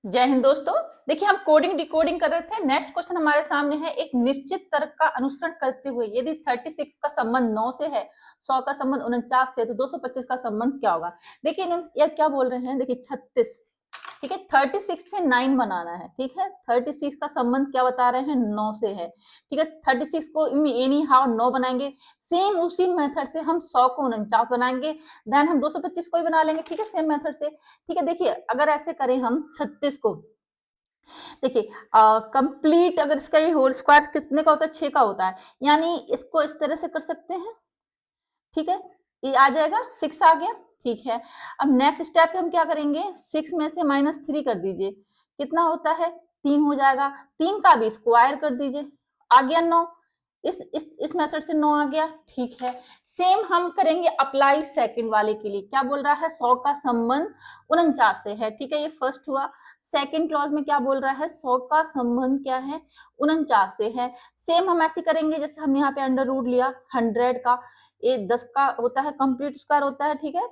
जय हिंद दोस्तों। देखिए हम कोडिंग डिकोडिंग कर रहे थे। नेक्स्ट क्वेश्चन हमारे सामने है, एक निश्चित तर्क का अनुसरण करते हुए यदि 36 का संबंध 9 से है, 100 का संबंध 49 से है, तो 225 का संबंध क्या होगा। देखिए इन्होंने यह क्या बोल रहे हैं, देखिए 36, ठीक है, 36 से 9 बनाना है, ठीक है। 36 का संबंध क्या बता रहे हैं, 9 से है, ठीक है। 36 को एनी हाउ 9 बनाएंगे, सेम उसी मेथड से हम 100 को 49 बनाएंगे, देन हम 225 को भी बना लेंगे, ठीक है, सेम मेथड से, ठीक है। देखिए अगर ऐसे करें हम 36 को, देखिए कंप्लीट, अगर इसका ये होल स्क्वायर कितने का होता है, 6 का होता है, यानी इसको इस तरह से कर सकते हैं, ठीक है। ये आ जाएगा, 6 आ गया, ठीक है। अब नेक्स्ट स्टेप पे हम क्या करेंगे, 6 में से -3 कर दीजिए, कितना होता है, 3 हो जाएगा। 3 का भी स्क्वायर कर दीजिए, आ गया 9। इस मेथड से 9 आ गया, ठीक है। सेम हम करेंगे अप्लाई सेकंड वाले के लिए। क्या बोल रहा है, 100 का संबंध 49 से है, ठीक है, ये फर्स्ट हुआ। सेकंड क्लॉज में क्या बोल रहा है, 100 का संबंध क्या है, 49 से है। सेम हम ऐसे करेंगे जैसे हमने यहाँ पे अंडर रूट लिया 100 का, ये 10 का होता है, कंप्लीट स्क्वायर होता है, ठीक है,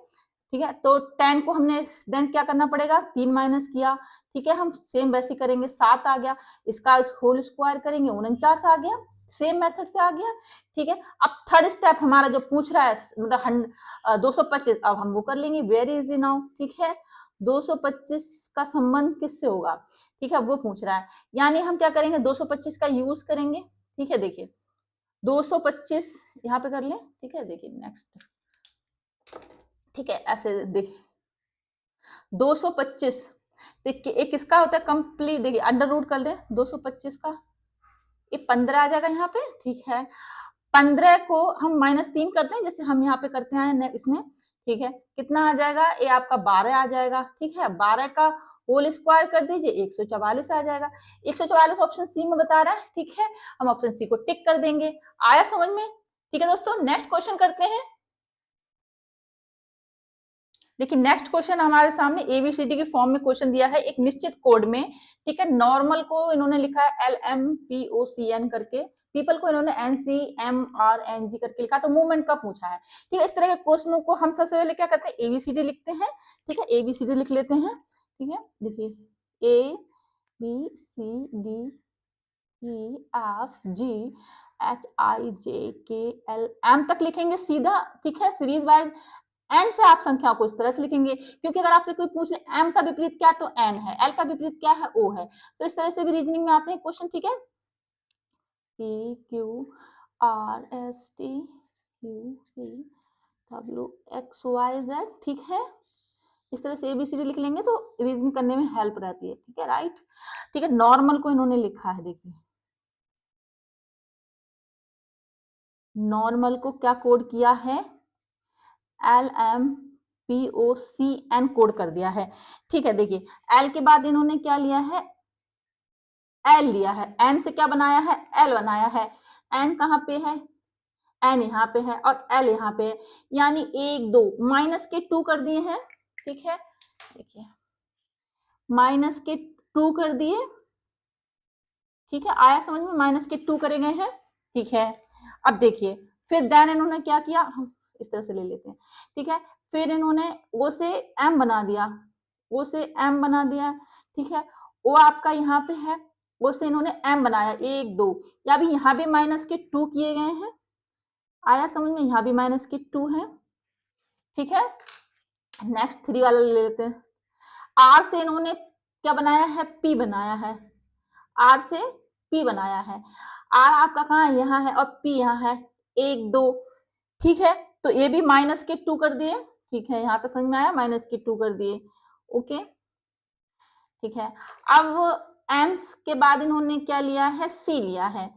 ठीक है। तो 10 को हमने देन क्या करना पड़ेगा, 3 माइनस किया, ठीक है। हम सेम वैसे करेंगे, 7 आ गया, इसका होल स्क्वायर करेंगे, 49 आ गया, सेम मेथड से आ गया, ठीक है। अब थर्ड स्टेप हमारा जो पूछ रहा है, मतलब 225, अब हम वो कर लेंगे, वेरी इजी नाउ, ठीक है। 225 का संबंध किससे होगा, ठीक है, वो पूछ रहा है, यानी हम क्या करेंगे, 225 का यूज करेंगे, ठीक है। देखिए 225 यहाँ पे कर लें, ठीक है। देखिए नेक्स्ट, ठीक है, ऐसे देखिए 225, देखिए एक किसका होता है कंप्लीट, देखिए अंडर रूट कर ले 225 का, ये 15 आ जाएगा यहाँ पे, ठीक है। 15 को हम -3 करते हैं, जैसे हम यहाँ पे करते हैं इसमें, ठीक है, कितना आ जाएगा, ये आपका 12 आ जाएगा, ठीक है। 12 का होल स्क्वायर कर दीजिए, 144 आ जाएगा। 144 ऑप्शन सी में बता रहा है, ठीक है। हम ऑप्शन सी को टिक कर देंगे। आया समझ में, ठीक है दोस्तों। नेक्स्ट क्वेश्चन करते हैं। देखिए नेक्स्ट क्वेश्चन हमारे सामने एबीसीडी के फॉर्म में क्वेश्चन दिया है, एक निश्चित कोड में, ठीक है। नॉर्मल को इन्होंने लिखा है LMPOCN करके, पीपल को इन्होंने NCMRNG करके लिखा, तो मूवमेंट का पूछा है, ठीक है। इस तरह के क्वेश्चनों को हम सबसे पहले क्या करते हैं, एबीसीडी लिखते हैं, ठीक है, एबीसीडी लिख लेते हैं, ठीक है। देखिए ABCDEFGHIJKLM तक लिखेंगे सीधा, ठीक है, सीरीज वाइज। एन से आप संख्या को इस तरह से लिखेंगे, क्योंकि अगर आपसे कोई पूछ ले एम का विपरीत क्या, तो एन है, एल का विपरीत क्या है, ओ है, तो इस तरह से भी रीजनिंग में आते हैं क्वेश्चन, ठीक है। PQRSTUVWXYZ, ठीक है। इस तरह से ABCD लिख लेंगे तो रीजनिंग करने में हेल्प रहती है, ठीक है, राइट, ठीक है। नॉर्मल को इन्होंने लिखा है, देखिए नॉर्मल को क्या कोड किया है, LMPOCN कोड कर दिया है, ठीक है। देखिए एल के बाद इन्होंने क्या लिया है, एल लिया है, एन से क्या बनाया है, एल बनाया है। एन कहाँ पे है, एन यहाँ पे है, और एल यहाँ पे है, यानी 1 2 माइनस के 2 कर दिए हैं, ठीक है। देखिए माइनस के 2 कर दिए, ठीक है, आया समझ में, माइनस के 2 करे गए हैं, ठीक है। अब देखिए फिर देन इन्होंने क्या किया, हम इस तरह से ले लेते हैं, ठीक है। फिर इन्होंने ओ से एम बना दिया, ओ से एम बना दिया, ठीक है। ओ आपका यहाँ पे है, ओ से इन्होंने एम बनाया, 1 2, या भी यहाँ भी माइनस के 2 किए गए हैं, आया समझ में, यहाँ भी माइनस के 2 है, ठीक है। नेक्स्ट 3 वाला ले लेते हैं। आर से इन्होंने क्या बनाया है, पी बनाया है, आर से पी बनाया है। आर आपका कहाँ है, यहाँ है, और पी यहाँ है, 1 2, ठीक है। तो ये भी माइनस के 2 कर दिए, ठीक है, यहाँ तक समझ में आया, माइनस के 2 कर दिए, ओके, ठीक है। अब एम के बाद इन्होंने क्या लिया है, सी लिया है,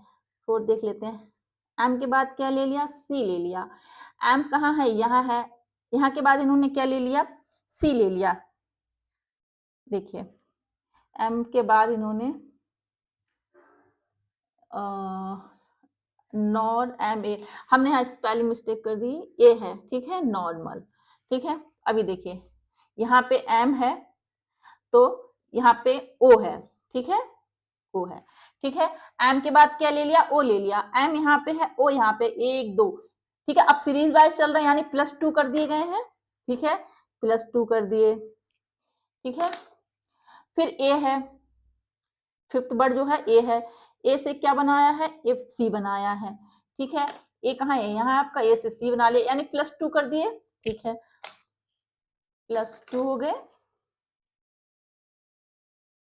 तो देख लेते हैं। एम के बाद क्या ले लिया, सी ले लिया। एम कहाँ है, यहाँ है, यहाँ के बाद इन्होंने क्या ले लिया, सी ले लिया। देखिए एम के बाद इन्होंने नॉर एम ए, हमने यहाँ स्पेलिंग मिस्टेक कर दी, ए है, ठीक है, नॉर्मल, ठीक है। अभी देखिए यहाँ पे एम है, तो यहाँ पे ओ है, ठीक है, ओ है, ठीक है। एम के बाद क्या ले लिया, ओ ले लिया, एम यहाँ पे है, ओ यहाँ पे, 1 2, ठीक है। अब सीरीज वाइज चल रहे हैं, यानी +2 कर दिए गए हैं, ठीक है, +2 कर दिए, ठीक है। फिर ए है, फिफ्थ वर्ड जो है ए है, ए से क्या बनाया है, एफ सी बनाया है, ठीक है। ए कहाँ है, यहाँ आपका, ए से सी बना ले, यानी +2 कर दिए, ठीक है, +2 हो गए।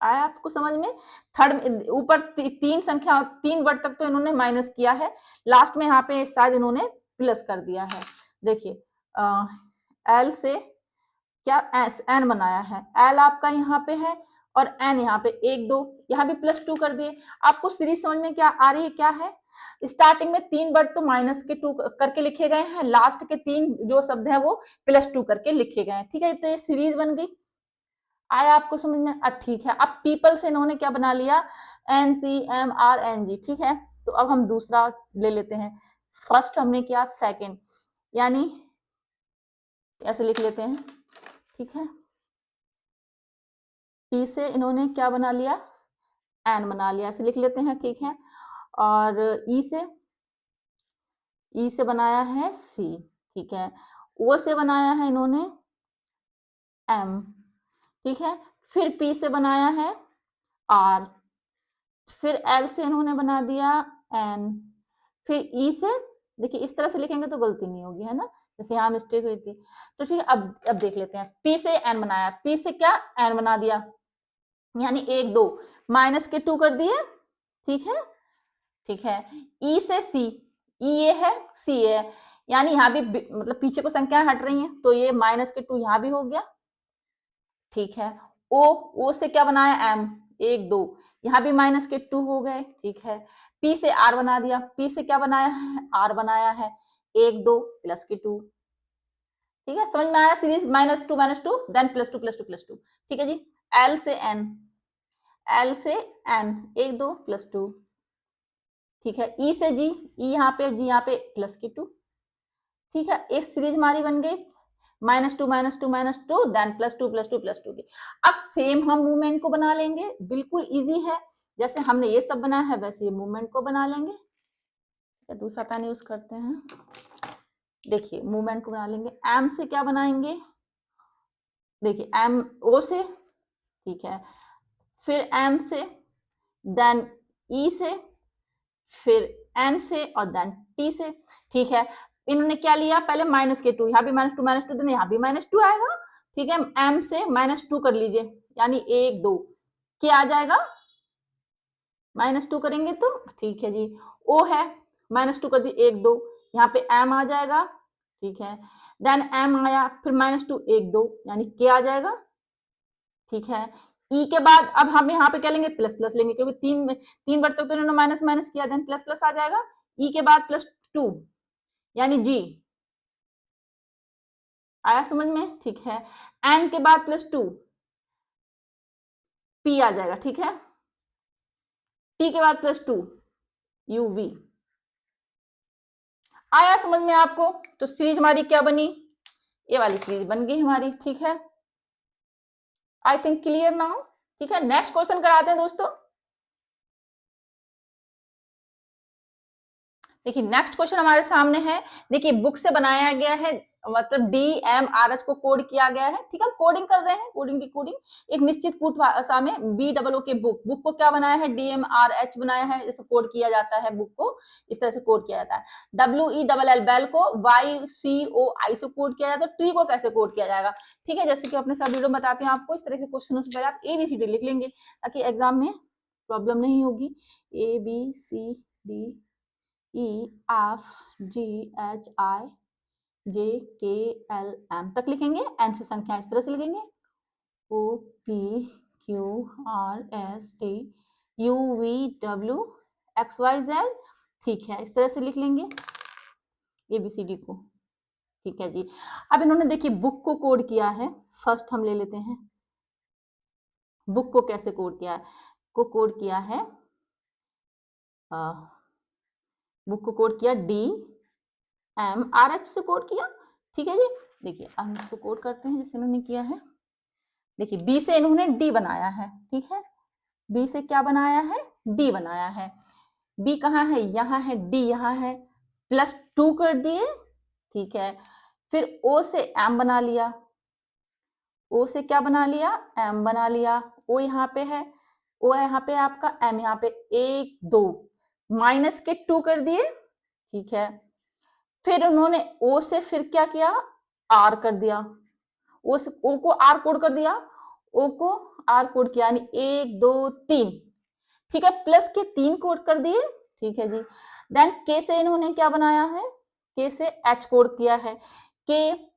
आया आपको समझ में? थर्ड ऊपर तीन संख्या, 3 वर्ड तक तो इन्होंने माइनस किया है, लास्ट में यहाँ पे शायद इन्होंने प्लस कर दिया है। देखिए एल से क्या एन बनाया है, एल आपका यहाँ पे है और एन यहाँ पे 1 2, यहाँ भी +2 कर दिए। आपको सीरीज समझ में क्या आ रही है, क्या है? स्टार्टिंग में 3 वर्ड तो -2 करके लिखे गए हैं, लास्ट के 3 जो शब्द हैं वो +2 करके लिखे गए हैं, ठीक है। तो ये सीरीज बन गई। आया आपको समझ में? ठीक है। अब पीपल से इन्होंने क्या बना लिया, NCMRNG, ठीक है। तो अब हम दूसरा ले लेते हैं, फर्स्ट हमने किया, सेकंड, यानी ऐसे लिख लेते हैं, ठीक है। पी से इन्होंने क्या बना लिया, एन बना लिया, ऐसे लिख लेते हैं, ठीक है। और ई से बनाया है सी, ठीक है। ओ से बनाया है इन्होंने एम, ठीक है। फिर पी से बनाया है आर, फिर एल से इन्होंने बना दिया एन, फिर ई से, देखिए इस तरह से लिखेंगे तो गलती नहीं होगी, है ना, जैसे यहाँ मिस्टेक हुई थी। तो ठीक है, अब देख लेते हैं। पी से एन बनाया, पी से क्या, एन बना दिया, यानी 1 2 -2 कर दिए, ठीक है, ठीक है। ई से सी, ई ये है, सी है, यानी यहाँ भी मतलब पीछे को संख्याएं हट रही हैं, तो ये -2 यहाँ भी हो गया, ठीक है। ओ से क्या बनाया, एम, 1 2, यहाँ भी -2 हो गए, ठीक है। पी से आर बना दिया, पी से क्या बनाया है, आर बनाया है, 1 2 +2, ठीक है। समझ में आया? सीरीज -2 देन +2 ठीक है जी। एल से एन, एल से एन, 1 2 +2, ठीक है। ई से जी, ई यहाँ पे, जी यहाँ पे +2, ठीक है। एक सीरीज हमारी बन गई, -2 देन +2 की। अब सेम हम मूवमेंट को बना लेंगे, बिल्कुल इजी है, जैसे हमने ये सब बनाया है वैसे ये मूवमेंट को बना लेंगे। दूसरा पेन यूज करते हैं, देखिए मूवमेंट को बना लेंगे। एम से क्या बनाएंगे, देखिए एम ओ से, ठीक है, फिर एम से, देन ई से, फिर एन से और देन टी से, ठीक है। इन्होंने क्या लिया, पहले -2, यहाँ भी -2 देना, यहाँ भी -2 आएगा, ठीक है। एम से -2 कर लीजिए, यानी 1 2, क्या आ जाएगा, -2 करेंगे तो, ठीक है जी। ओ है, -2 कर दी, 1 2, यहाँ पे एम आ जाएगा, ठीक है। देन एम आया, फिर -2 1 2, यानी क्या आ जाएगा, ठीक है। ई के बाद अब हम यहाँ पे क्या लेंगे, प्लस लेंगे, क्योंकि तीन बार तक तो इन्होंने माइनस किया, देन प्लस आ जाएगा। ई के बाद +2, यानी जी, आया समझ में, ठीक है। एन के बाद +2, पी आ जाएगा, ठीक है। टी के बाद +2, यूवी। आया समझ में आपको? तो सीरीज हमारी क्या बनी, ये वाली सीरीज बन गई हमारी, ठीक है। आई थिंक क्लियर नाउ, ठीक है। नेक्स्ट क्वेश्चन कराते हैं दोस्तों। देखिए नेक्स्ट क्वेश्चन हमारे सामने है, देखिए बुक से बनाया गया है, मतलब DMRH को कोड किया गया है, ठीक है। हम कोडिंग कर रहे हैं, कोडिंग डिकोडिंग। एक निश्चित कूट भाषा में BOO के बुक को क्या बनाया है, DMRH बनाया है, जैसे कोड किया जाता है बुक को, इस तरह से कोड किया जाता है। WELL बेल को YCOI से कोड किया जाता है। ट्री को कैसे कोड किया जाएगा, ठीक है, जैसे कि अपने सब वीडियो बताते हैं आपको, इस तरह के क्वेश्चन से पहले आप ABCD लिख लेंगे, ताकि एग्जाम में प्रॉब्लम नहीं होगी। ABCD EFGHIJKLM तक लिखेंगे, एन से संख्या इस तरह से लिखेंगे, OPQRSTUVWXYZ, ठीक है, इस तरह से लिख लेंगे ABCD को, ठीक है जी। अब इन्होंने देखिए बुक को कोड किया है, फर्स्ट हम ले लेते हैं बुक को कैसे कोड किया है, कोड किया है, बुक को कोड किया DMRH से कोड किया, ठीक है जी। देखिए अब हम इसको कोड करते हैं जैसे इन्होंने किया है। देखिए बी से इन्होंने डी बनाया है, ठीक है, बी से क्या बनाया है, डी बनाया है। बी कहाँ है, यहाँ है, डी यहाँ है, +2 कर दिए, ठीक है। फिर ओ से एम बना लिया, ओ से क्या बना लिया, एम बना लिया। ओ यहाँ पे है, ओ यहाँ पे आपका, एम यहाँ पे, 1 2 माइनस के 2 कर दिए, ठीक है। फिर उन्होंने ओ से फिर क्या किया, आर कर दिया, ओ से ओ को आर कोड कर दिया, ओ को आर कोड किया, यानी 1 2 3, ठीक है, प्लस के 3 कोड कर दिए, ठीक है जी। देन के से इन्होंने क्या बनाया है, के से एच कोड किया है, के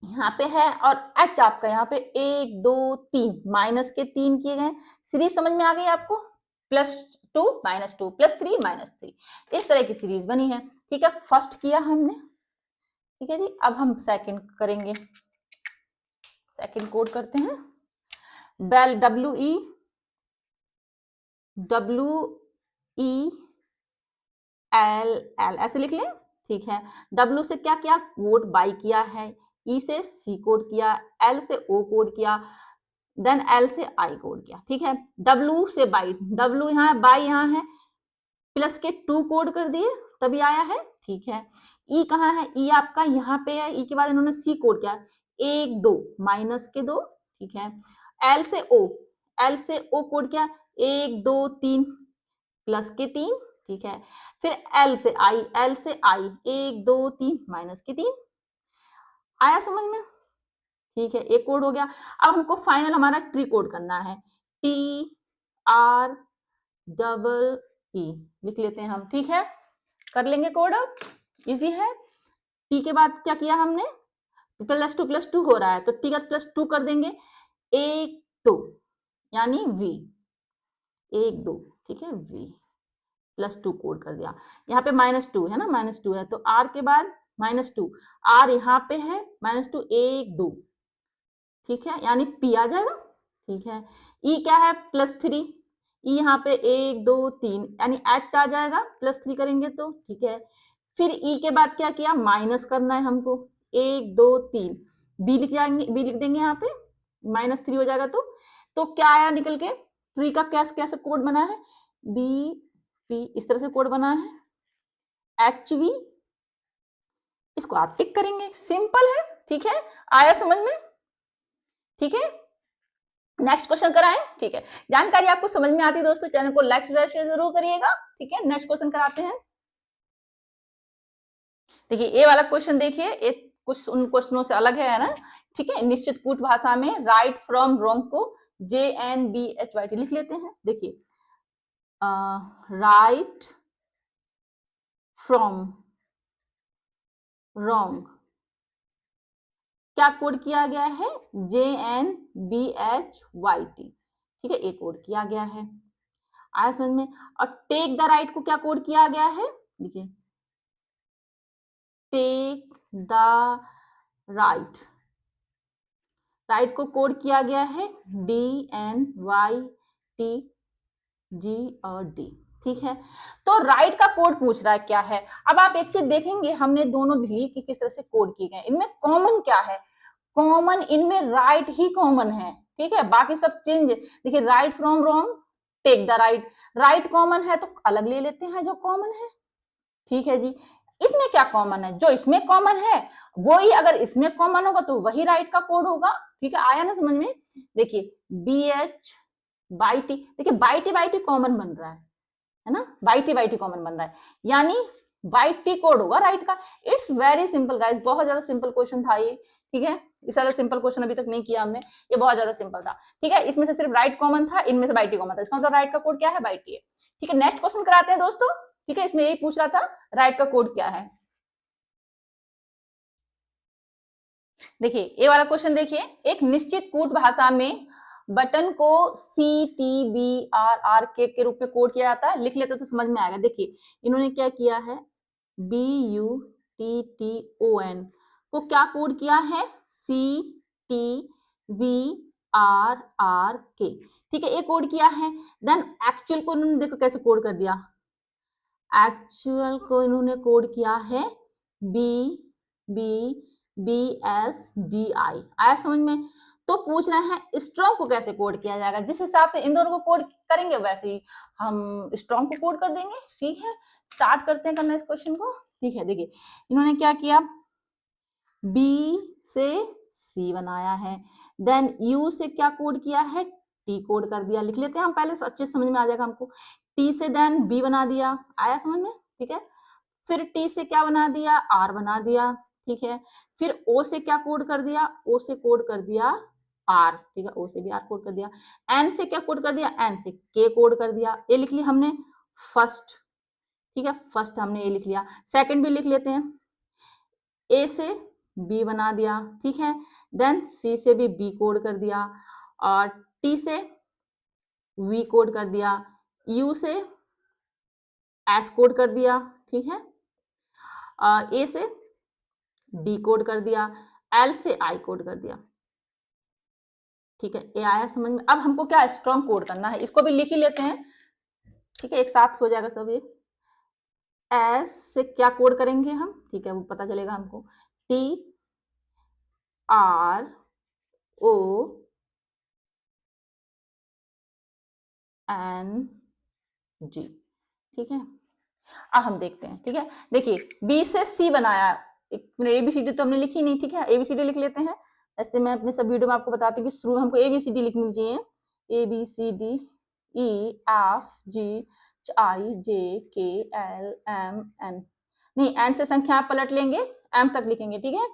यहाँ पे है और एच आपका यहाँ पे 1 2 3 माइनस के 3 किए गए। सीरीज समझ में आ गई आपको, +2 -2 +3 -3, इस तरह की सीरीज बनी है, ठीक है। फर्स्ट किया हमने, ठीक है जी। अब हम सेकंड करेंगे, सेकंड कोड करते हैं। बेल WELL ऐसे लिख लें, ठीक है। W से क्या किया, कोड बाई किया है, E से C कोड किया, L से O कोड किया, देन L से I कोड किया, ठीक है। W से बाई, W यहाँ है, बाई यहाँ है, प्लस के 2 कोड कर दिए तभी आया है, ठीक है। E कहाँ है, E आपका यहाँ पे है, E के बाद इन्होंने C कोड किया, 1 2 माइनस के 2, ठीक है। L से O, L से O कोड किया, 1 2 3 प्लस के 3, ठीक है। फिर L से I, L से I 1 2 3 माइनस के 3, आया समझ में, ठीक है। एक कोड हो गया। अब हमको फाइनल हमारा ट्री कोड करना है, TREE लिख लेते हैं हम, ठीक है। कर लेंगे कोड, अब इजी है। टी के बाद क्या किया हमने, +2 हो रहा है तो टी का +2 कर देंगे, 1 2 यानी V, 1 2, ठीक है, V +2 कोड कर दिया। यहाँ पे -2 है ना, -2 है तो R के बाद -2, R यहाँ पे है -2 1 2, ठीक है, यानी P आ जाएगा, ठीक है। E क्या है, +3, E यहाँ पे 1 2 3 यानी H आ जाएगा, +3 करेंगे तो, ठीक है। फिर E के बाद क्या किया, माइनस करना है हमको, 1 2 3, B लिख जाएंगे, B लिख देंगे यहाँ पे, -3 हो जाएगा तो क्या आया निकल के, ट्री का कैसे कैसे कोड बना है, BP इस तरह से कोड बना है, HV इसको आप टिक करेंगे, सिंपल है, ठीक है। आया समझ में, ठीक है। नेक्स्ट क्वेश्चन कराएं, ठीक है। जानकारी आपको समझ में आती है दोस्तों, चैनल को लाइक शेयर जरूर करिएगा, ठीक है। नेक्स्ट क्वेश्चन कराते हैं। देखिए ये वाला क्वेश्चन देखिए, एक कुछ उन क्वेश्चनों से अलग है ना, ठीक है। निश्चित कूट भाषा में राइट फ्रॉम रॉन्ग को JNBHYT लिख लेते हैं। देखिए राइट फ्रॉम रॉन्ग क्या कोड किया गया है, JNBHYT, ठीक है, ये कोड किया गया है, आया समझ में। और टेक द राइट को क्या कोड किया गया है, देखिए टेक द राइट, राइट को कोड किया गया है DNYTG और D, ठीक है। तो राइट का कोड पूछ रहा है क्या है। अब आप एक चीज देखेंगे, हमने दोनों ली कि किस तरह से कोड किए गए, इनमें कॉमन क्या है, कॉमन इनमें राइट ही कॉमन है, ठीक है, बाकी सब चेंज। देखिए right from wrong, take the right, right common है तो अलग ले लेते हैं जो कॉमन है, ठीक है जी। इसमें क्या कॉमन है, जो इसमें कॉमन है वो ही अगर इसमें कॉमन होगा तो वही राइट का कोड होगा, ठीक है। आया ना समझ में। देखिए BH/T, देखिए बाई टी कॉमन बन रहा है ना, बाई टी कॉमन बन रहा है, यानी YT कोड होगा राइट का। इट्स वेरी सिंपल गाइस, बहुत ज्यादा सिंपल क्वेश्चन था ये, ठीक है। इससे ज्यादा सिंपल क्वेश्चन अभी तक नहीं किया हमने, ये बहुत ज्यादा सिंपल था, ठीक है। इसमें से सिर्फ राइट कॉमन था, इनमें से YT कॉमन था, इसका मतलब राइट का कोड क्या है, YT है, ठीक है। नेक्स्ट क्वेश्चन कराते हैं दोस्तों, ठीक है। इसमें यही पूछ रहा था राइट का कोड क्या है। देखिए ये वाला क्वेश्चन देखिए, एक निश्चित कूट भाषा में बटन को CTBRR के रूप में कोड किया जाता है, लिख लेते तो समझ में आएगा। देखिए इन्होंने क्या किया है, BUTTON को क्या कोड किया है, CTBRR, ठीक है, ये कोड किया है। देन एक्चुअल को इन्होंने देखो कैसे कोड कर दिया, एक्चुअल को इन्होंने कोड किया है BBBSDI, आया समझ में। तो पूछ रहे हैं स्ट्रॉन्ग को कैसे कोड किया जाएगा, जिस हिसाब से इन दोनों को कोड करेंगे वैसे ही हम स्ट्रॉन्ग को कोड कर देंगे, ठीक है। स्टार्ट करते हैं करना इस क्वेश्चन को, ठीक है। देखिए इन्होंने क्या किया, B से सी बनाया है, देन यू से क्या कोड किया है, टी कोड कर दिया, लिख लेते हैं हम पहले, अच्छे से समझ में आ जाएगा हमको। टी से देन बी बना दिया, आया समझ में, ठीक है। फिर टी से क्या बना दिया, आर बना दिया, ठीक है। फिर ओ से क्या कोड कर दिया, ओ से कोड कर दिया आर, ठीक है, ओ से भी आर कोड कर दिया। एन से क्या कोड कर दिया, एन से के कोड कर दिया। ये लिख लिया हमने फर्स्ट, ठीक है, फर्स्ट हमने ये लिख लिया। सेकंड भी लिख लेते हैं, ए से बी बना दिया, ठीक है। देन सी से भी बी कोड कर दिया, और टी से वी कोड कर दिया, यू से एस कोड कर दिया, ठीक है, ए से डी कोड कर दिया, एल से आई कोड कर दिया, ठीक है। ये आया समझ में। अब हमको क्या स्ट्रॉन्ग कोड करना है, इसको भी लिख ही लेते हैं, ठीक है, एक साथ हो जाएगा सब। ये एस से क्या कोड करेंगे हम, ठीक है, वो पता चलेगा हमको, T R O N G, ठीक है। अब हम देखते हैं, ठीक है, देखिए बी से सी बनाया, एबीसीडी तो हमने लिखी नहीं, ठीक है, एबीसीडी लिख लेते हैं। ऐसे मैं अपने सब वीडियो में आपको बताती हूँ कि शुरू में हमको एबीसीडी लिखनी चाहिए, A B C D E F G I J K L M N, नहीं एन से संख्या पलट लेंगे, एम तक लिखेंगे, ठीक है,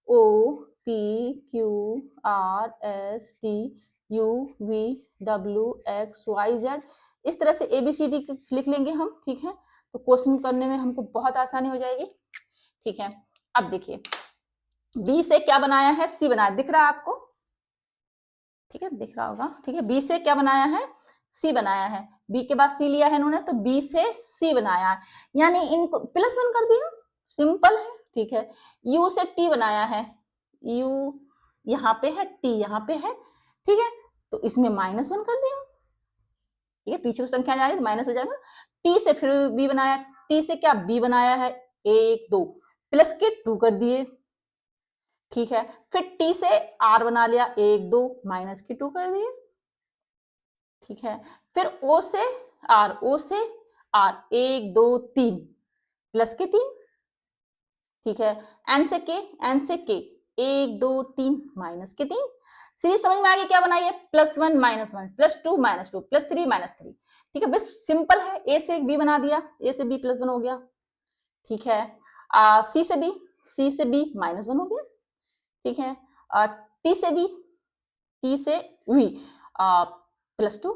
O P Q R S T U V W X Y Z, इस तरह से एबीसीडी लिख लेंगे हम, ठीक है। तो क्वेश्चन करने में हमको बहुत आसानी हो जाएगी, ठीक है। अब देखिए बी से क्या बनाया है, सी बनाया, दिख रहा है आपको, ठीक है, दिख रहा होगा, ठीक है। बी से क्या बनाया है, सी बनाया है, बी के बाद सी लिया है इन्होंने, तो बी से सी बनाया है, यानी इनको प्लस वन कर दिया, सिंपल है, ठीक है। यू से टी बनाया है, यू यहाँ पे है, टी यहाँ पे है, ठीक है, तो इसमें माइनस वन कर दिया, ठीक है, पीछे को संख्या जा रही है तो माइनस हो जाएगा। टी से फिर बी बनाया, टी से क्या बी बनाया है, एक दो, प्लस के टू कर दिए, ठीक है। फिर टी से आर बना लिया, एक दो, माइनस के टू कर दिए, ठीक है। फिर ओ से आर, ओ से आर, एक दो तीन, प्लस के तीन, ठीक है। एन से के, एन से के, एक दो तीन, माइनस के तीन। सीरीज समझ में आ गई क्या बनाई है, plus one minus one, plus two minus two, plus three minus three, ठीक है, बस सिंपल है। ए से बी बना दिया, ए से बी प्लस वन हो गया, ठीक है। सी से बी, सी से बी माइनस वन हो गया, ठीक है। टी से बी, टी से वी प्लस टू,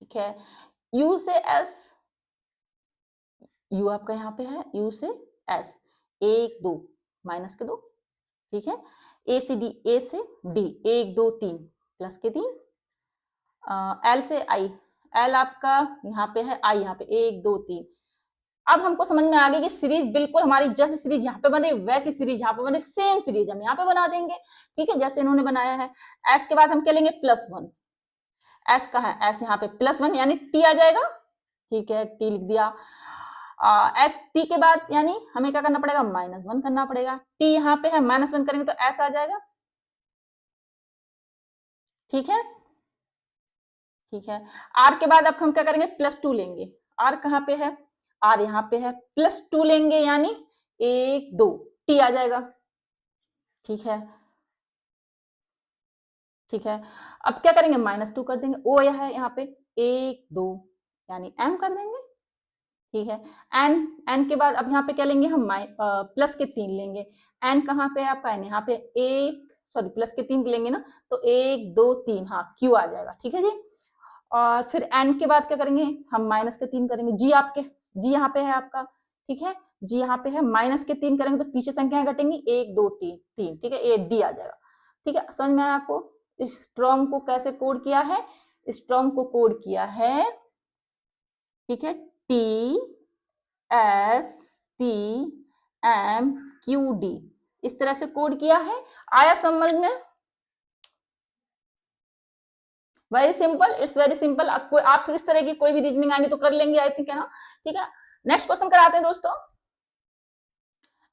ठीक है। यू से एस, यू आपका यहाँ पे है, यू से एस, एक दो, माइनस के दो, ठीक है। ए से डी, ए से डी, एक दो तीन, प्लस के तीन। एल से आई, एल आपका यहाँ पे है, आई यहाँ पे, एक दो तीन। अब हमको समझ में आ गई कि सीरीज बिल्कुल हमारी जैसे सीरीज यहाँ पे बन रही वैसी सीरीज यहाँ पे बन रही, सेम सीरीज हम यहाँ पे बना देंगे, ठीक है, जैसे इन्होंने बनाया है। एस के बाद हम क्या लेंगे, प्लस वन, एस का है, एस यहाँ पे प्लस वन, यानी टी आ जाएगा, ठीक है, टी लिख दिया। एस टी के बाद यानी हमें क्या करना पड़ेगा, माइनस वन करना पड़ेगा, टी यहाँ पे है, माइनस वन करेंगे तो एस आ जाएगा, ठीक है, ठीक है। आर के बाद अब हम क्या करेंगे, प्लस टू लेंगे, आर कहाँ पे है, आर यहाँ पे है, प्लस टू लेंगे यानी एक दो, टी आ जाएगा, ठीक है, ठीक है। अब क्या करेंगे, माइनस टू कर देंगे, ओ यह है यहाँ पे, एक दो, यानी एम कर देंगे, ठीक है। एन, एन के बाद अब यहाँ पे क्या लेंगे हम, प्लस के तीन लेंगे, एन कहाँ पे है आपका, एन यहाँ पे, एक सॉरी प्लस के तीन लेंगे ना, तो एक दो तीन, हाँ क्यू आ जाएगा, ठीक है जी। और फिर एन के बाद क्या करेंगे हम, माइनस के तीन करेंगे, जी आपके, जी यहाँ पे है आपका, ठीक है, जी यहाँ पे है, माइनस के तीन करेंगे तो पीछे संख्याएं घटेंगी, एक दो तीन, तीन, ठीक है, ये डी आ जाएगा, ठीक है। समझ में आया आपको स्ट्रॉन्ग को कैसे कोड किया है, स्ट्रॉन्ग को कोड किया है, ठीक है, T S T M Q D, इस तरह से कोड किया है। आया समझ में, very simple, it's very simple. आप इस तरह की कोई भी रीजनिंग आएंगे तो कर लेंगे, आई थिंक, है ना, ठीक है। नेक्स्ट क्वेश्चन कराते हैं दोस्तों।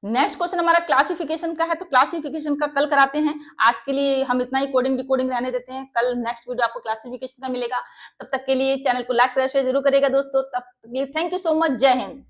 नेक्स्ट क्वेश्चन हमारा क्लासिफिकेशन का है, तो क्लासिफिकेशन का कल कराते हैं। आज के लिए हम इतना ही कोडिंग डिकोडिंग रहने देते हैं, कल नेक्स्ट वीडियो आपको क्लासिफिकेशन का मिलेगा। तब तक के लिए चैनल को लाइक शेयर जरूर करेगा दोस्तों। तब तक के लिए थैंक यू सो मच, जय हिंद।